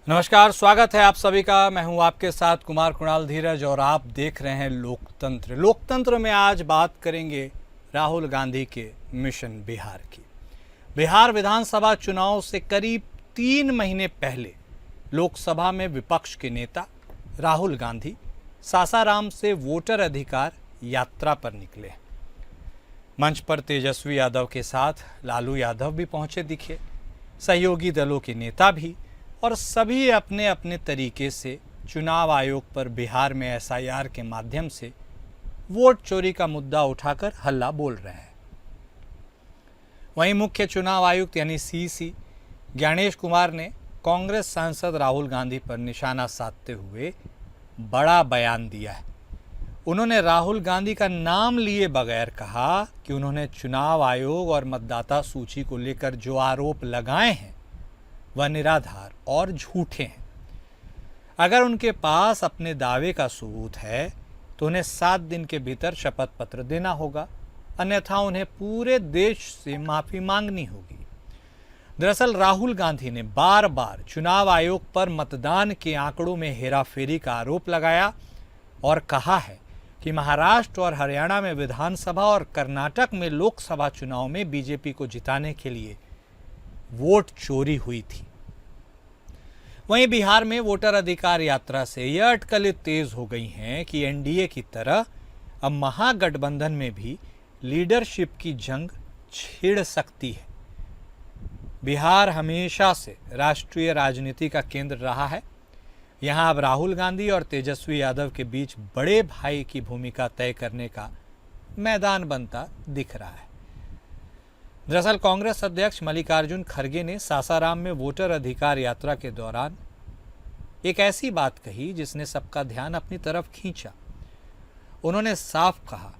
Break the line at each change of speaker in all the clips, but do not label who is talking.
नमस्कार, स्वागत है आप सभी का। मैं हूं आपके साथ कुमार कुणाल धीरज और आप देख रहे हैं लोकतंत्र। लोकतंत्र में आज बात करेंगे राहुल गांधी के मिशन बिहार की। बिहार विधानसभा चुनाव से करीब 3 महीने पहले लोकसभा में विपक्ष के नेता राहुल गांधी सासाराम से वोटर अधिकार यात्रा पर निकले। मंच पर तेजस्वी यादव के साथ लालू यादव भी पहुंचे दिखे, सहयोगी दलों के नेता भी, और सभी अपने अपने तरीके से चुनाव आयोग पर बिहार में एसआईआर के माध्यम से वोट चोरी का मुद्दा उठाकर हल्ला बोल रहे हैं। वहीं मुख्य चुनाव आयुक्त यानी सीसी ज्ञानेश कुमार ने कांग्रेस सांसद राहुल गांधी पर निशाना साधते हुए बड़ा बयान दिया है। उन्होंने राहुल गांधी का नाम लिए बगैर कहा कि उन्होंने चुनाव आयोग और मतदाता सूची को लेकर जो आरोप लगाए हैं वह निराधार और झूठे हैं। अगर उनके पास अपने दावे का सबूत है तो उन्हें 7 दिन के भीतर शपथ पत्र देना होगा, अन्यथा उन्हें पूरे देश से माफी मांगनी होगी। दरअसल राहुल गांधी ने बार बार चुनाव आयोग पर मतदान के आंकड़ों में हेराफेरी का आरोप लगाया और कहा है कि महाराष्ट्र और हरियाणा में विधानसभा और कर्नाटक में लोकसभा चुनाव में बीजेपी को जिताने के लिए वोट चोरी हुई थी। वहीं बिहार में वोटर अधिकार यात्रा से यह अटकलें तेज हो गई हैं कि एनडीए की तरह अब महागठबंधन में भी लीडरशिप की जंग छिड़ सकती है। बिहार हमेशा से राष्ट्रीय राजनीति का केंद्र रहा है। यहां अब राहुल गांधी और तेजस्वी यादव के बीच बड़े भाई की भूमिका तय करने का मैदान बनता दिख रहा है। दरअसल कांग्रेस अध्यक्ष मल्लिकार्जुन खड़गे ने सासाराम में वोटर अधिकार यात्रा के दौरान एक ऐसी बात कही जिसने सबका ध्यान अपनी तरफ खींचा। उन्होंने साफ कहा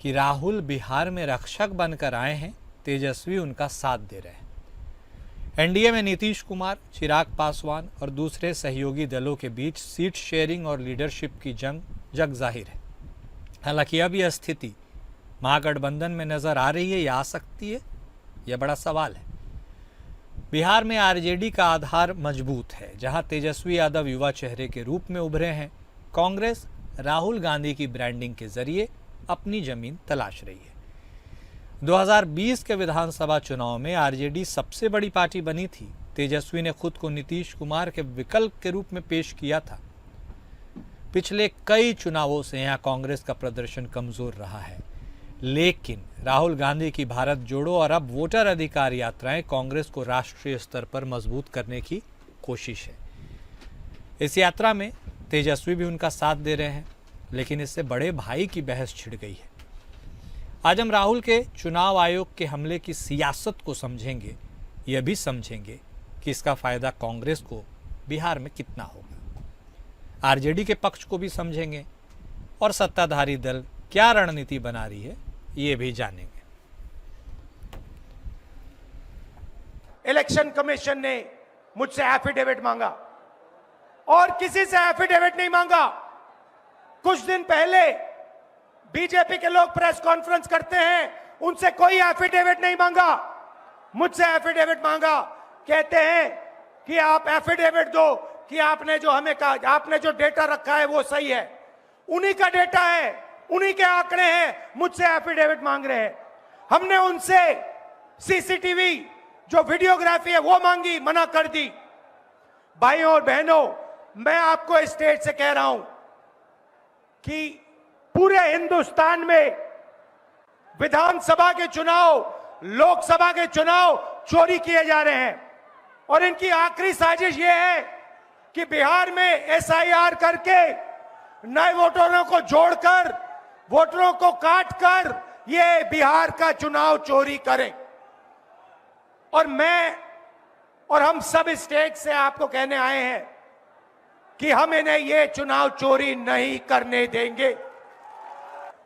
कि राहुल बिहार में रक्षक बनकर आए हैं, तेजस्वी उनका साथ दे रहे हैं। एनडीए में नीतीश कुमार, चिराग पासवान और दूसरे सहयोगी दलों के बीच सीट शेयरिंग और लीडरशिप की जंग जग जाहिर है। हालांकि अब यह स्थिति महागठबंधन में नजर आ रही है या आ सकती है, यह बड़ा सवाल है। बिहार में आरजेडी का आधार मजबूत है, जहां तेजस्वी यादव युवा चेहरे के रूप में उभरे हैं। कांग्रेस राहुल गांधी की ब्रांडिंग के जरिए अपनी जमीन तलाश रही है। 2020 के विधानसभा चुनाव में आरजेडी सबसे बड़ी पार्टी बनी थी। तेजस्वी ने खुद को नीतीश कुमार के विकल्प के रूप में पेश किया था। पिछले कई चुनावों से यहां कांग्रेस का प्रदर्शन कमजोर रहा है, लेकिन राहुल गांधी की भारत जोड़ो और अब वोटर अधिकार यात्राएं कांग्रेस को राष्ट्रीय स्तर पर मजबूत करने की कोशिश है। इस यात्रा में तेजस्वी भी उनका साथ दे रहे हैं, लेकिन इससे बड़े भाई की बहस छिड़ गई है। आज हम राहुल के चुनाव आयोग के हमले की सियासत को समझेंगे, यह भी समझेंगे कि इसका फायदा कांग्रेस को बिहार में कितना होगा। आरजेडी के पक्ष को भी समझेंगे और सत्ताधारी दल क्या रणनीति बना रही है ये भी जानेंगे।
इलेक्शन कमीशन ने मुझसे एफिडेविट मांगा और किसी से एफिडेविट नहीं मांगा। कुछ दिन पहले बीजेपी के लोग प्रेस कॉन्फ्रेंस करते हैं, उनसे कोई एफिडेविट नहीं मांगा, मुझसे एफिडेविट मांगा। कहते हैं कि आप एफिडेविट दो कि आपने जो हमें कहा, आपने जो डेटा रखा है वो सही है। उन्हीं का डेटा है, उन्हीं के आंकड़े हैं, मुझसे एफिडेविट मांग रहे हैं। हमने उनसे सीसीटीवी जो वीडियोग्राफी है वो मांगी, मना कर दी। भाइयों और बहनों, मैं आपको इस स्टेज से कह रहा हूं कि पूरे हिंदुस्तान में विधानसभा के चुनाव, लोकसभा के चुनाव चोरी किए जा रहे हैं और इनकी आखिरी साजिश यह है कि बिहार में एसआईआर करके नए वोटरों को जोड़कर, वोटरों को काटकर ये बिहार का चुनाव चोरी करें। और मैं और हम सब स्टेट से आपको कहने आए हैं कि हम इन्हें ये चुनाव चोरी नहीं करने देंगे।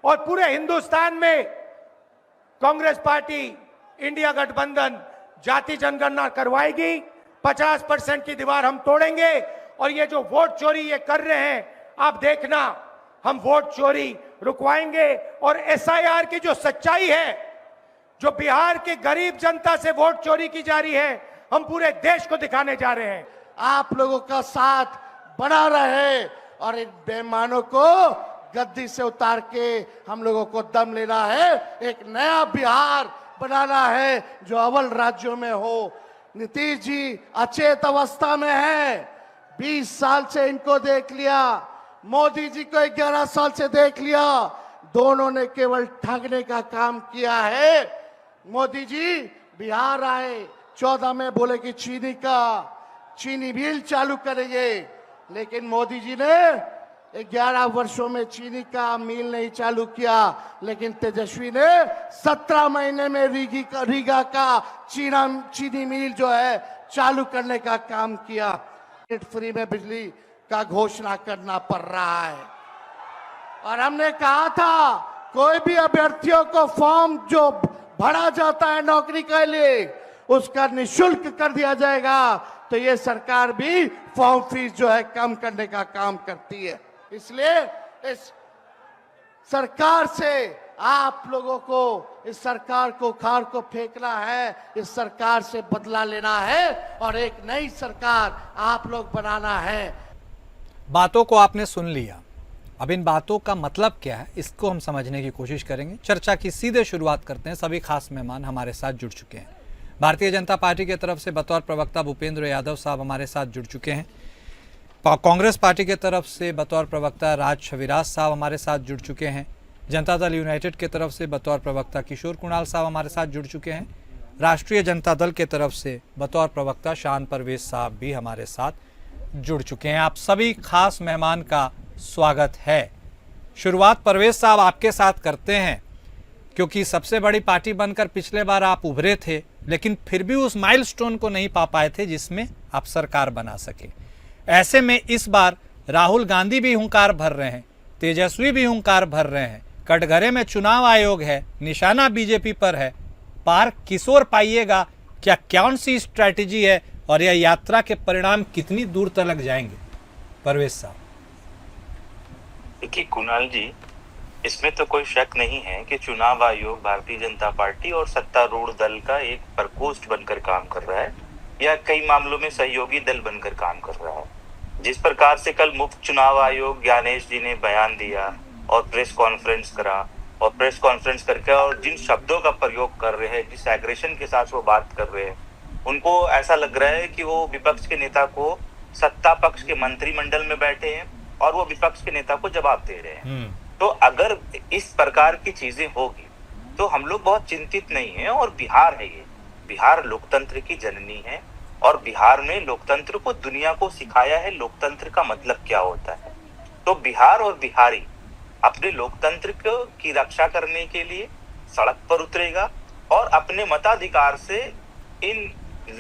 और पूरे हिंदुस्तान में कांग्रेस पार्टी, इंडिया गठबंधन जाति जनगणना करवाएगी। 50% की दीवार हम तोड़ेंगे और ये जो वोट चोरी ये कर रहे हैं, आप देखना, हम वोट चोरी रुकवाएंगे। और एसआईआर की जो सच्चाई है, जो बिहार के गरीब जनता से वोट चोरी की जा रही है, हम पूरे देश को दिखाने जा रहे हैं।
आप लोगों का साथ बना रहे और इन बेईमानों को गद्दी से उतार के हम लोगों को दम लेना है। एक नया बिहार बनाना है जो अव्वल राज्यों में हो। नीतीश जी अचेत अवस्था में है, 20 साल से इनको देख लिया, मोदी जी को 11 साल से देख लिया, दोनों ने केवल ठगने का काम किया है। मोदी जी बिहार आए, 14 में बोले कि चीनी मिल चालू करेंगे, लेकिन मोदी जी ने 11 वर्षों में चीनी का मिल नहीं चालू किया, लेकिन तेजस्वी ने 17 महीने में रीगा का चीनी मिल जो है चालू करने का काम किया। फ्री में बिजली का घोषणा करना पड़ रहा है। और हमने कहा था कोई भी अभ्यर्थियों को फॉर्म जो भरा जाता है नौकरी के लिए उसका निशुल्क कर दिया जाएगा। तो ये सरकार भी फॉर्म फीस जो है कम करने का काम करती है। इसलिए इस सरकार से आप लोगों को, इस सरकार को खार को फेंकना है, इस सरकार से बदला लेना है और एक नई सरकार आप लोग बनाना है।
बातों को आपने सुन लिया, अब इन बातों का मतलब क्या है इसको हम समझने की कोशिश करेंगे। चर्चा की सीधे शुरुआत करते हैं। सभी खास मेहमान हमारे साथ जुड़ चुके हैं। भारतीय जनता पार्टी की तरफ से बतौर प्रवक्ता भूपेंद्र यादव साहब हमारे साथ जुड़ चुके हैं। कांग्रेस पार्टी की तरफ से बतौर प्रवक्ता राज छविराज साहब हमारे साथ जुड़ चुके हैं। जनता दल यूनाइटेड की तरफ से बतौर प्रवक्ता किशोर कुणाल साहब हमारे साथ जुड़ चुके हैं। राष्ट्रीय जनता दल की तरफ से बतौर प्रवक्ता शान परवेज साहब भी हमारे साथ जुड़ चुके हैं। आप सभी खास मेहमान का स्वागत है। शुरुआत परवेज साहब आपके साथ करते हैं, क्योंकि सबसे बड़ी पार्टी बनकर पिछले बार आप उभरे थे, लेकिन फिर भी उस माइलस्टोन को नहीं पा पाए थे जिसमें आप सरकार बना सके। ऐसे में इस बार राहुल गांधी भी हुंकार भर रहे हैं, तेजस्वी भी हुंकार भर रहे हैं, कटघरे में चुनाव आयोग है, निशाना बीजेपी पर है, पार किशोर पाइएगा। क्या कौन सी स्ट्रैटेजी है और यह यात्रा के परिणाम कितनी दूर तक जाएंगे? परवेज साहब।
देखिए कुणाल जी, इसमें तो कोई शक नहीं है कि चुनाव आयोग भारतीय जनता पार्टी और सत्तारूढ़ दल का एक प्रकोष्ठ बनकर काम कर रहा है या कई मामलों में सहयोगी दल बनकर काम कर रहा है। जिस प्रकार से कल मुफ्त चुनाव आयोग ज्ञानेश जी ने बयान दिया और प्रेस कॉन्फ्रेंस करा और प्रेस कॉन्फ्रेंस करके और जिन शब्दों का प्रयोग कर रहे हैं, जिस एग्रेशन के साथ वो बात कर रहे हैं, उनको ऐसा लग रहा है कि वो विपक्ष के नेता को सत्ता पक्ष के मंत्रिमंडल में बैठे हैं और वो विपक्ष के नेता को जवाब दे रहे हैं। तो अगर इस प्रकार की चीजें होगी तो हम लोग बहुत चिंतित नहीं है। और बिहार है, ये बिहार लोकतंत्र की जननी है और बिहार में लोकतंत्र को दुनिया को सिखाया है लोकतंत्र का मतलब क्या होता है। तो बिहार और बिहारी अपने लोकतंत्र की रक्षा करने के लिए सड़क पर उतरेगा और अपने मताधिकार से इन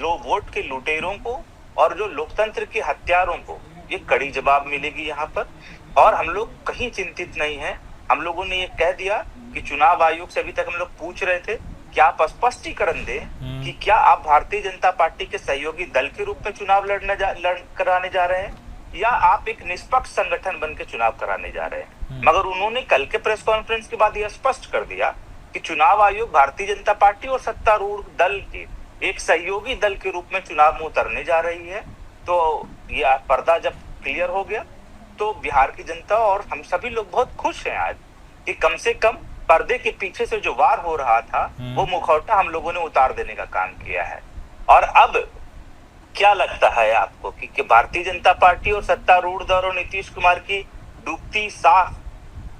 वोट के लुटेरों को और जो लोकतंत्र के हत्यारों को ये कड़ी जवाब मिलेगी यहाँ पर। और हम लोग कहीं चिंतित नहीं हैं। हम लोगों ने ये कह दिया कि चुनाव आयोग से अभी तक हम लोग पूछ रहे थे कि आप स्पष्टीकरण दें कि क्या आप भारतीय जनता पार्टी के सहयोगी दल के रूप में चुनाव कराने जा रहे हैं या आप एक निष्पक्ष संगठन बन के चुनाव कराने जा रहे हैं। मगर उन्होंने कल के प्रेस कॉन्फ्रेंस के बाद यह स्पष्ट कर दिया कि चुनाव आयोग भारतीय जनता पार्टी और सत्तारूढ़ दल के एक सहयोगी दल के रूप में चुनाव में उतरने जा रही है। तो यह पर्दा जब क्लियर हो गया तो बिहार की जनता और हम सभी लोग बहुत खुश हैं आज कि कम से कम पर्दे के पीछे से जो वार हो रहा था वो मुखौटा हम लोगों ने उतार देने का काम किया है। और अब क्या लगता है आपको कि भारतीय जनता पार्टी और सत्तारूढ़ दल और नीतीश कुमार की डूबती साख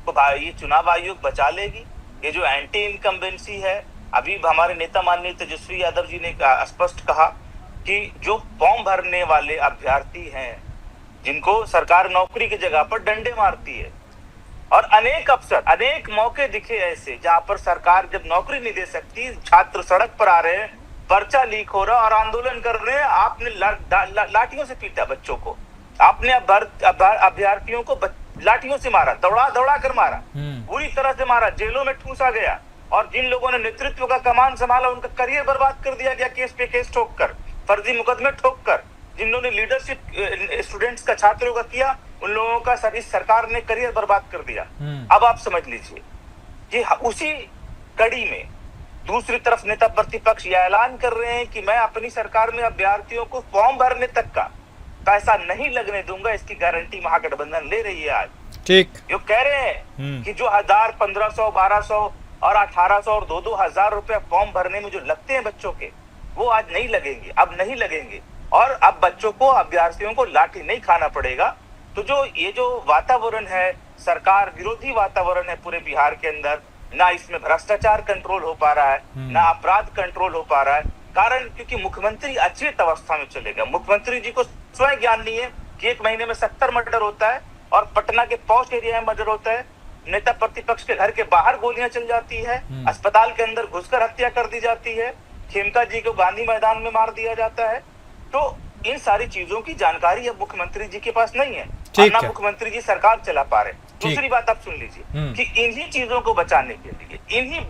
को ये चुनाव आयोग बचा लेगी? ये जो एंटी इनकम्बेंसी है, अभी हमारे नेता माननीय तेजस्वी यादव जी ने स्पष्ट कहा कि जो फॉर्म भरने वाले अभ्यर्थी हैं जिनको सरकार नौकरी की जगह पर डंडे मारती है और अनेक अवसर अनेक मौके दिखे ऐसे जहां पर सरकार जब नौकरी नहीं दे सकती, छात्र सड़क पर आ रहे हैं, पर्चा लीक हो रहा और आंदोलन कर रहे हैं, आपने लाठियों से पीटा बच्चों को, आपने अभ्यर्थियों को लाठियों से मारा, दौड़ा कर मारा, बुरी तरह से मारा, जेलों में ठूसा गया। और जिन लोगों ने नेतृत्व का कमान संभाला उनका करियर बर्बाद कर दिया गया केस पे केस ठोक कर, फर्जी मुकदमे ठोक कर। जिन्होंने लीडरशिप स्टूडेंट्स का, छात्रों का किया, उन लोगों का इस सरकार ने करियर बर्बाद कर दिया। अब आप समझ लीजिए कि उसी कड़ी में दूसरी तरफ नेता प्रतिपक्ष यह ऐलान कर रहे हैं कि मैं अपनी सरकार में अभ्यर्थियों को फॉर्म भरने तक का पैसा नहीं लगने दूंगा, इसकी गारंटी महागठबंधन ले रही है आज।
ठीक।
जो कह रहे हैं कि जो 1000, 1500, 1200 और 1800 और 2-2 हजार रुपया फॉर्म भरने में जो लगते हैं बच्चों के, वो आज नहीं लगेंगे, अब नहीं लगेंगे। और अब बच्चों को, अभ्यर्थियों को लाठी नहीं खाना पड़ेगा। तो जो ये जो वातावरण है, सरकार विरोधी वातावरण है पूरे बिहार के अंदर, ना इसमें भ्रष्टाचार कंट्रोल हो पा रहा है, ना अपराध कंट्रोल हो पा रहा है। कारण क्योंकि मुख्यमंत्री अचेत अवस्था में चले गए। मुख्यमंत्री जी को स्वयं ज्ञान नहीं है कि एक महीने में 70 मर्डर होता है और पटना के पॉश एरिया में मर्डर होता है। नेता प्रतिपक्ष के घर के बाहर गोलियां चल जाती है, अस्पताल के अंदर घुसकर हत्या कर दी जाती है, खेमका जी को गांधी मैदान में मार दिया जाता है। तो इन सारी चीजों की जानकारी अब मुख्यमंत्री जी के पास नहीं है, और ना मुख्यमंत्री जी सरकार चला पा रहे। दूसरी बात आप सुन लीजिए कि इन्हीं चीजों को बचाने के लिए, इन्हीं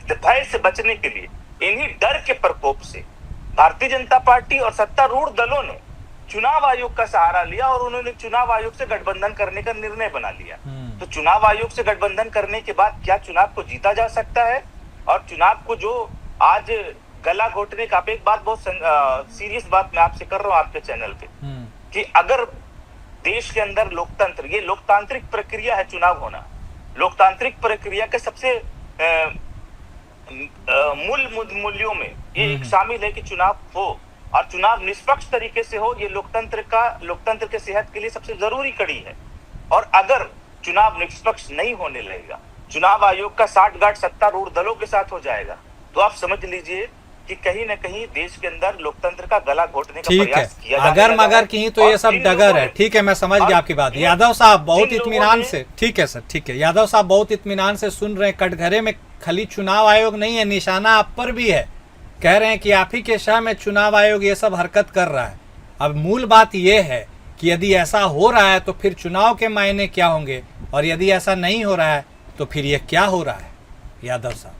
भय से बचने के लिए, इन्हीं डर के प्रकोप से भारतीय जनता पार्टी और सत्तारूढ़ दलों ने चुनाव आयोग का सहारा लिया और उन्होंने चुनाव आयोग से गठबंधन करने का निर्णय बना लिया। तो चुनाव आयोग से गठबंधन करने के बाद क्या चुनाव को जीता जा सकता है? और चुनाव को जो आज गला घोटने का, आप एक बात बहुत सीरियस बात मैं आपसे कर रहा हूं आपके चैनल पे, कि अगर देश के अंदर लोकतंत्र, ये लोकतांत्रिक प्रक्रिया है चुनाव होना, लोकतांत्रिक प्रक्रिया के सबसे मूल्यों में ये एक शामिल है कि चुनाव हो और चुनाव निष्पक्ष तरीके से हो। ये लोकतंत्र के सेहत के लिए सबसे जरूरी कड़ी है। और अगर चुनाव निष्पक्ष नहीं होने लगेगा, चुनाव आयोग का साठगांठ सत्तारूढ़ दलों के साथ हो जाएगा, तो आप समझ लीजिए कि कहीं न कहीं देश के अंदर लोकतंत्र का गला घोटने का प्रयास किया जा रहा है।
अगर मगर कहीं तो ये सब डगर है। ठीक है, मैं समझ गया आपकी बात। यादव साहब बहुत इत्मीनान से, ठीक है सर, ठीक है, यादव साहब बहुत इत्मीनान से सुन रहे हैं। कटघरे में खाली चुनाव आयोग नहीं है, निशाना आप पर भी है। कह रहे हैं कि आप ही के शाह में चुनाव आयोग ये सब हरकत कर रहा है। अब मूल बात ये है कि यदि ऐसा हो रहा है तो फिर चुनाव के मायने क्या होंगे, और यदि ऐसा नहीं हो रहा है तो फिर ये क्या हो रहा है? यादव साहब,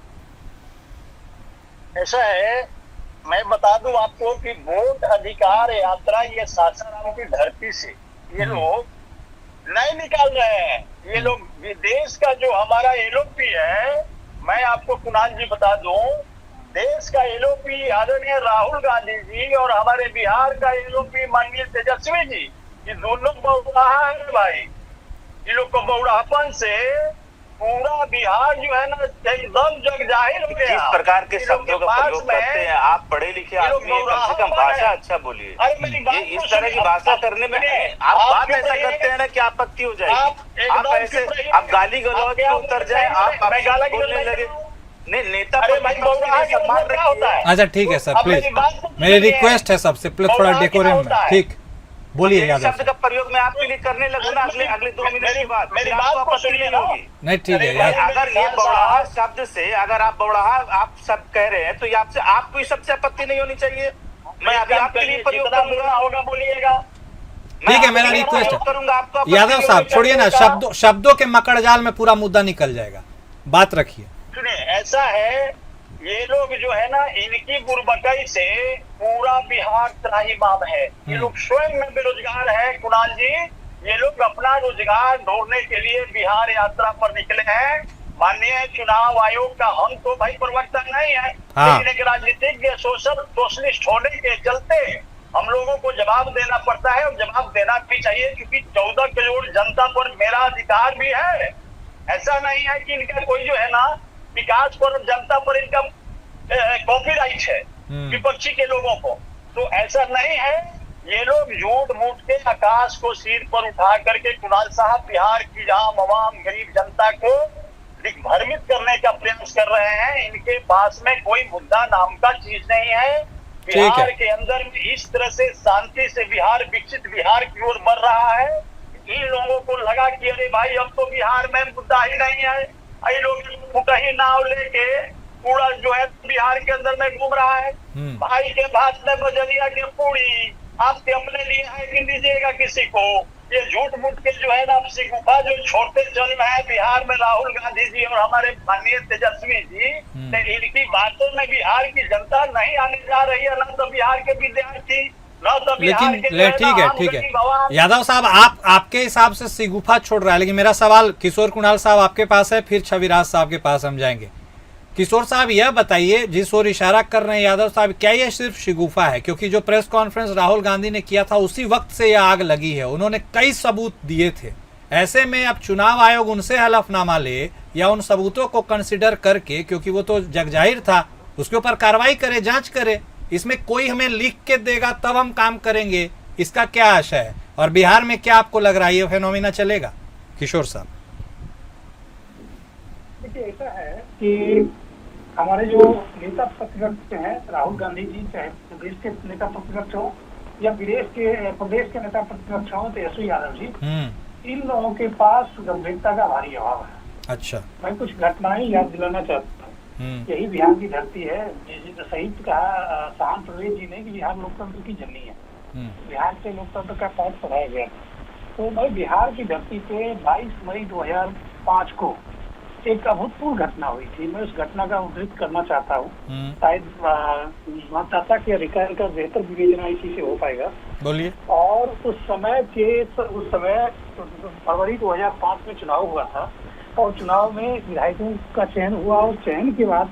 ऐसा है, मैं बता दूं आपको कि वोट अधिकार यात्रा ये सासाराम की धरती से ये लोग नहीं निकाल रहे हैं। ये लोग देश का जो हमारा एलओपी है, मैं आपको कुणाल जी बता दूं, देश का एलओपी आदरणीय राहुल गांधी जी और हमारे बिहार का एलओपी माननीय तेजस्वी जी, ये दोनों बौराहा है भाई। ये लोग को बौराहपन से पूरा बिहार जो है ना एकदम जग जाहिर हो गया।
जिस प्रकार के शब्दों का प्रयोग करते हैं, आप पढ़े लिखे आदमी हैं, कम से कम भाषा अच्छा बोलिए। ये इस तरह की भाषा करने में आप बात ऐसा करते हैं ना कि आपत्ति हो जाएगी। आप ऐसे आप गाली गलौज पे उतर जाए, आप बोलने लगे। नहीं, नेता सम्मान होता है।
अच्छा ठीक है सर, प्लीज मेरी रिक्वेस्ट है सबसे, प्लीज थोड़ा डेकोरम में। ठीक, बोलिए यादव
शब्द का प्रयोग मैं आपके लिए करने लगूँ ना अगले 2 मिनट के बाद, मेरी बात को सुनिए ना।
नहीं ठीक है,
अगर ये बौड़ाहा शब्द से, अगर आप बौड़ाहा आप सब कह रहे हैं तो ये आपसे, आपको इस सबसे आपत्ति नहीं होनी चाहिए। मैं अभी आपके लिए प्रयोग करूंगा, होगा बोलिएगा।
ठीक है, मेरा रिक्वेस्ट है
करूंगा आपको।
यादव साहब छोड़िए ना, शब्दों के मकड़जाल में पूरा मुद्दा निकल जाएगा, बात रखिए।
सुनिए, ऐसा है, ये लोग जो है ना, इनकी बुर्बकई से पूरा बिहार त्राहिमाम है। ये लोग स्वयं में बेरोजगार है कुणाल जी। ये लोग अपना रोजगार ढूंढने के लिए बिहार यात्रा पर निकले हैं। माननीय चुनाव आयोग का हम तो भाई प्रवक्ता नहीं है, लेकिन एक राजनीतिक सोशलिस्ट होने के चलते हम लोगों को जवाब देना पड़ता है, और जवाब देना भी चाहिए, क्योंकि 14 करोड़ जनता पर मेरा अधिकार भी है। ऐसा नहीं है कि इनका कोई जो है ना विकास पर, जनता पर इनका कॉपीराइट है विपक्षी के लोगों को। तो ऐसा नहीं है। ये लोग झूठ मूठ के आकाश को सिर पर उठा करके कुणाल साहब बिहार की आम आवाम गरीब जनता को दिग्भ्रमित करने का प्रयास कर रहे हैं। इनके पास में कोई मुद्दा नाम का चीज नहीं है। बिहार के अंदर इस तरह से शांति से बिहार विकसित बिहार की ओर बढ़ रहा है। इन लोगों को लगा कि अरे भाई अब तो बिहार में मुद्दा ही नहीं है, ये लोग फुटही नाव लेके पूरा जो है बिहार के अंदर में घूम रहा है। भाई के भात में बजरिया के पूरी आपके अपने लिए है कि दीजिएगा किसी को। ये झूठ मूठ के जो है ना गुफा जो छोड़ते चल रहे हैं बिहार में राहुल गांधी जी और हमारे माननीय तेजस्वी जी, इनकी बातों में बिहार की जनता नहीं आने जा रही है, न तो बिहार के विद्यार्थी, न तो
लेकिन ठीक है यादव साहब, आपके हिसाब से सिगुफा छोड़ रहा है, लेकिन मेरा सवाल किशोर कुणाल साहब आपके पास है, फिर छविराज साहब के पास हम जाएंगे किशोर साहब यह बताइए, जिस ओर इशारा कर रहे हैं यादव साहब, क्या यह सिर्फ शिगुफा है? क्योंकि जो प्रेस कॉन्फ्रेंस राहुल गांधी ने किया था उसी वक्त से यह आग लगी है, उन्होंने कई सबूत दिए थे। ऐसे में अब चुनाव आयोग उनसे हलफनामा ले या उन सबूतों को कंसिडर करके, क्योंकि वो तो जगजाहिर था, उसके ऊपर कार्रवाई करे, जांच करे। इसमें कोई हमें लिख के देगा तब हम काम करेंगे, इसका क्या आशा है? और बिहार में क्या आपको लग रहा है ये फेनोमिना चलेगा? किशोर साहब
देखिए, ऐसा है कि हमारे जो नेता प्रतिपक्ष हैं, राहुल गांधी जी, चाहे प्रदेश के नेता प्रतिपक्ष हो या प्रदेश के नेता प्रतिपक्ष हो, तेजस्वी यादव जी, इन लोगों के पास गंभीरता का भारी अभाव है।
अच्छा,
मैं कुछ घटनाएं याद दिलाना चाहता हूँ। यही बिहार की धरती है, सही कहा शांत प्रवेश जी ने कि बिहार लोकतंत्र की जननी है। बिहार से लोकतंत्र का पाठ पढ़ाया गया। तो मैं बिहार की धरती पे 22 मई 2005 को एक अभूतपूर्व घटना हुई थी। मैं उस घटना का उद्धृत करना चाहता हूँ, शायद मतदाता के अधिकार का बेहतर विवेचना इसी से हो पाएगा।
बोलिए।
और उस समय फरवरी 2005 में चुनाव हुआ था और चुनाव में विधायकों का चयन हुआ और चयन के बाद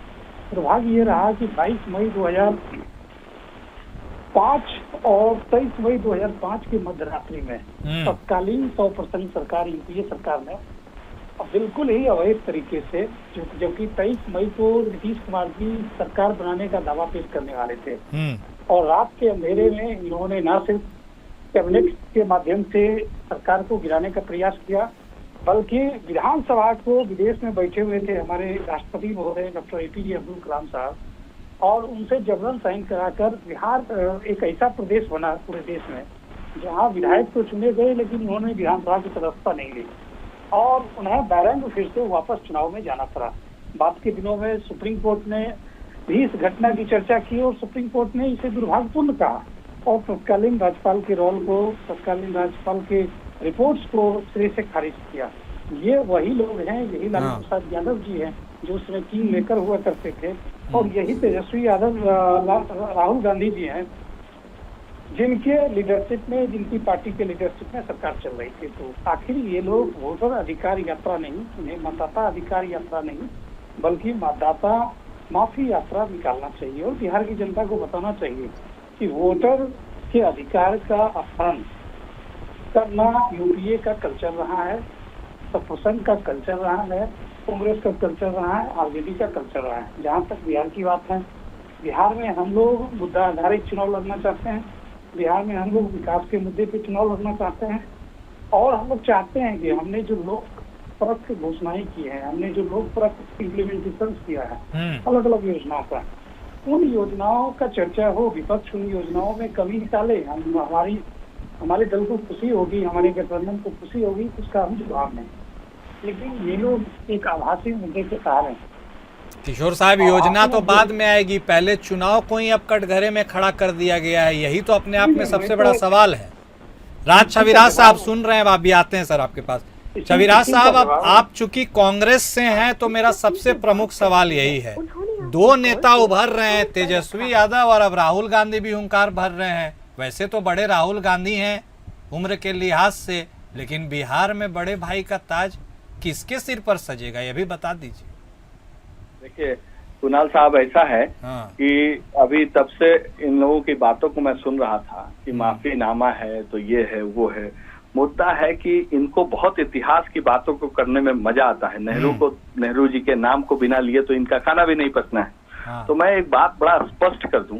दुर्भाग्य ये रहा कि 22 मई 2005 और 23 मई 2005 की मध्यरात्रि में तत्कालीन 100% सरकार, यूपीए सरकार ने बिल्कुल ही अवैध तरीके से, जबकि 23 मई को नीतीश कुमार की सरकार बनाने का दावा पेश करने वाले थे, और रात के अंधेरे में इन्होंने न सिर्फ कैबिनेट के माध्यम से सरकार को गिराने का प्रयास किया, बल्कि विधानसभा को, विदेश में बैठे हुए थे हमारे राष्ट्रपति महोदय डॉक्टर APJ अब्दुल कलाम साहब, और उनसे जबरन साइन कराकर बिहार एक ऐसा प्रदेश बना पूरे देश में जहां विधायक तो चुने गए लेकिन उन्होंने विधानसभा की सदस्यता नहीं ली और उन्हें बैरंग फिर से वापस चुनाव में जाना पड़ा। बाद के दिनों में सुप्रीम कोर्ट ने भी इस घटना की चर्चा की और सुप्रीम कोर्ट ने इसे दुर्भाग्यपूर्ण कहा और तत्कालीन राज्यपाल के रोल को, तत्कालीन राज्यपाल के रिपोर्ट्स को सिरे से खारिज किया। ये वही लोग हैं, यही लालू प्रसाद यादव जी हैं जो उसमें किंग मेकर हुआ करते थे, और यही तेजस्वी यादव, राहुल गांधी जी हैं जिनके लीडरशिप में, जिनकी पार्टी के लीडरशिप में सरकार चल रही थी। तो आखिर ये लोग वोटर अधिकार यात्रा नहीं, उन्हें मतदाता अधिकार यात्रा नहीं, बल्कि मतदाता माफी यात्रा निकालना चाहिए और बिहार की जनता को बताना चाहिए कि वोटर के अधिकार का अपहरण करना यूपीए का कल्चर रहा है, सपोषण का कल्चर रहा है, कांग्रेस का कल्चर रहा है, आरजेडी का कल्चर रहा है। जहाँ तक बिहार की बात है, बिहार में हम लोग मुद्दा आधारित चुनाव लड़ना चाहते हैं, बिहार में हम लोग विकास के मुद्दे पे चुनाव लड़ना चाहते हैं, और हम लोग चाहते हैं कि हमने जो लोक परक घोषणाएं की है, हमने जो लोक परक इम्प्लीमेंटेशन किया है अलग अलग योजनाओं का, उन योजनाओं का चर्चा हो, विपक्ष उन योजनाओं में कमी निकाले, हमारे दल को खुशी होगी, हमारे गठबंधन को खुशी होगी, उसका हम जवाब नहीं। लेकिन ये लोग एक आभासी मुद्दे के सहारे हैं।
किशोर साहब, योजना तो बाद में आएगी, पहले चुनाव को ही अब कटघरे में खड़ा कर दिया गया है, यही तो अपने आप में सबसे बड़ा सवाल है। राज छविराज साहब सुन रहे हैं, आप भी आते हैं सर आपके पास। छविराज साहब, अब आप चूंकि कांग्रेस से हैं तो मेरा सबसे प्रमुख सवाल यही है, दो नेता उभर रहे हैं, तेजस्वी यादव और अब राहुल गांधी भी हुंकार भर रहे हैं। वैसे तो बड़े राहुल गांधी हैं उम्र के लिहाज से, लेकिन बिहार में बड़े भाई का ताज किसके सिर पर सजेगा, ये भी बता दीजिए।
देखिए कुणाल साहब, ऐसा है कि अभी तब से इन लोगों की बातों को मैं सुन रहा था कि माफीनामा है तो ये है वो है। मुद्दा है कि इनको बहुत इतिहास की बातों को करने में मजा आता है। नेहरू जी के नाम को बिना लिए तो इनका खाना भी नहीं पचना है। तो मैं एक बात बड़ा स्पष्ट कर दूं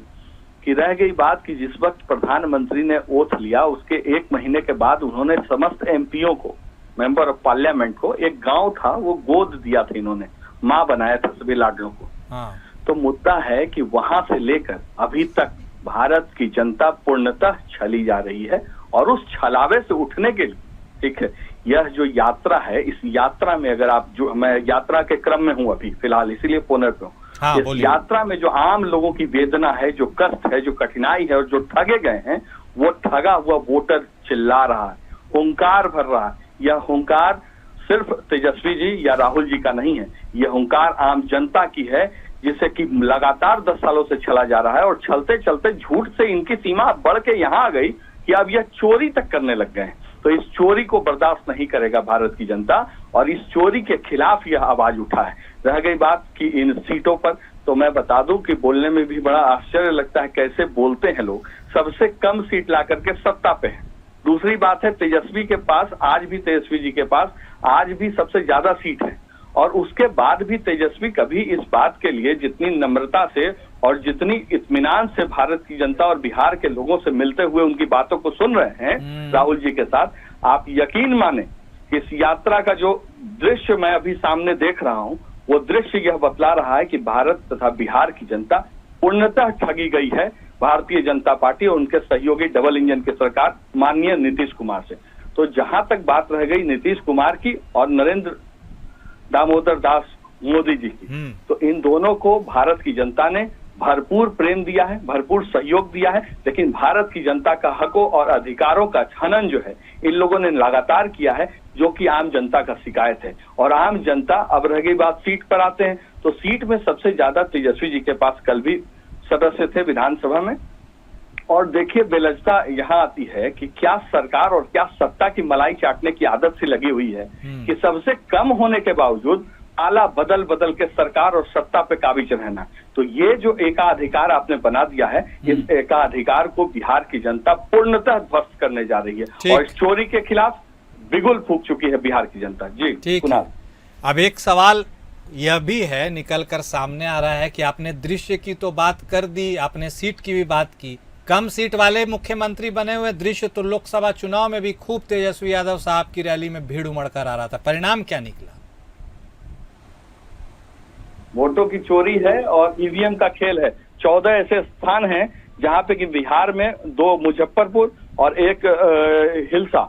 कि रह गई बात कि जिस वक्त प्रधानमंत्री ने ओथ लिया उसके 1 महीने के बाद उन्होंने समस्त एमपीओ को, मेंबर ऑफ पार्लियामेंट को, एक गांव था वो गोद दिया था, इन्होंने माँ बनाया था सभी लाडलों को। तो मुद्दा है कि वहां से लेकर अभी तक भारत की जनता पूर्णतः छली जा रही है और उस छलावे से उठने के लिए, ठीक है, यह जो यात्रा है, इस यात्रा में अगर आप, जो मैं यात्रा के क्रम में हूं अभी फिलहाल, इसीलिए पुनः पे हूं, इस यात्रा में जो आम लोगों की वेदना है, जो कष्ट है, जो कठिनाई है और जो ठगे गए हैं, वो ठगा हुआ वोटर चिल्ला रहा है, हुंकार भर रहा है। यह हुंकार सिर्फ तेजस्वी जी या राहुल जी का नहीं है, यह हुंकार आम जनता की है, जिसे कि लगातार 10 सालों से चला जा रहा है और चलते चलते झूठ से इनकी सीमा बढ़ के यहाँ आ गई कि अब यह चोरी तक करने लग गए हैं। तो इस चोरी को बर्दाश्त नहीं करेगा भारत की जनता और इस चोरी के खिलाफ यह आवाज उठा है। रह गई बात कि इन सीटों पर, तो मैं बता दूं कि बोलने में भी बड़ा आश्चर्य लगता है कैसे बोलते हैं लोग। सबसे कम सीट ला करके सत्ता पे है। दूसरी बात है तेजस्वी के पास आज भी, तेजस्वी जी के पास आज भी सबसे ज्यादा सीट है, और उसके बाद भी तेजस्वी कभी इस बात के लिए जितनी नम्रता से और जितनी इत्मीनान से भारत की जनता और बिहार के लोगों से मिलते हुए उनकी बातों को सुन रहे हैं राहुल जी के साथ, आप यकीन माने कि इस यात्रा का जो दृश्य मैं अभी सामने देख रहा हूं, वो दृश्य यह बतला रहा है कि भारत तथा बिहार की जनता पूर्णतः ठगी गई है भारतीय जनता पार्टी और उनके सहयोगी डबल इंजन की सरकार माननीय नीतीश कुमार से। तो जहां तक बात रह गई नीतीश कुमार की और नरेंद्र दामोदर दास मोदी जी की, तो इन दोनों को भारत की जनता ने भरपूर प्रेम दिया है, भरपूर सहयोग दिया है, लेकिन भारत की जनता का हकों और अधिकारों का हनन जो है इन लोगों ने लगातार किया है, जो कि आम जनता का शिकायत है। और आम जनता, अब रह गई बात सीट पर आते हैं, तो सीट में सबसे ज्यादा तेजस्वी जी के पास कल भी सदस्य थे विधानसभा में। और देखिए बेलजता यहाँ आती है कि क्या सरकार और क्या सत्ता की मलाई चाटने की आदत सी लगी हुई है कि सबसे कम होने के बावजूद आला बदल बदल के सरकार और सत्ता पे काबिज रहना। तो ये जो एकाधिकार आपने बना दिया है, इस एकाधिकार को बिहार की जनता पूर्णतः ध्वस्त करने जा रही है और इस चोरी के खिलाफ बिगुल फूंक चुकी है बिहार की जनता। जी
ठीक है। अब एक सवाल यह भी है निकल कर सामने आ रहा है कि आपने दृश्य की तो बात कर दी, आपने सीट की भी बात की, कम सीट वाले मुख्यमंत्री बने हुए दृश्य तो लोकसभा चुनाव में भी खूब तेजस्वी यादव साहब की रैली में भीड़ उमड़ कर आ रहा था। परिणाम क्या निकला?
वोटों की चोरी है और ईवीएम का खेल है। 14 ऐसे स्थान हैं जहां पे कि बिहार में 2 मुजफ्फरपुर और एक हिलसा,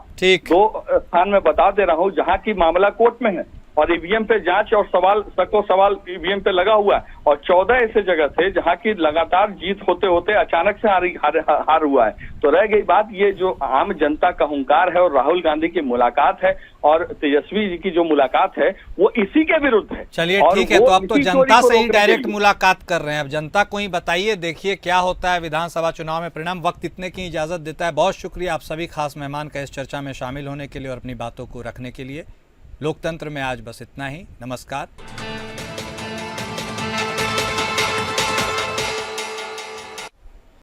2 स्थान में बता दे रहा हूं जहां की मामला कोर्ट में है और ईवीएम पे जांच और सवाल ईवीएम पे लगा हुआ है। और 14 ऐसे जगह थे जहां की लगातार जीत होते होते अचानक से हार हुआ है। तो रह गई बात, ये जो आम जनता का हुंकार है और राहुल गांधी की मुलाकात है और तेजस्वी जी की जो मुलाकात है वो इसी के विरुद्ध है।
चलिए ठीक है, तो अब तो जनता से ही डायरेक्ट मुलाकात कर रहे हैं। अब जनता को ही बताइए, देखिए क्या होता है विधानसभा चुनाव में परिणाम। वक्त इतने की इजाजत देता है। बहुत शुक्रिया आप सभी खास मेहमान का इस चर्चा में शामिल होने के लिए और अपनी बातों को रखने के लिए। लोकतंत्र में आज बस इतना ही। नमस्कार।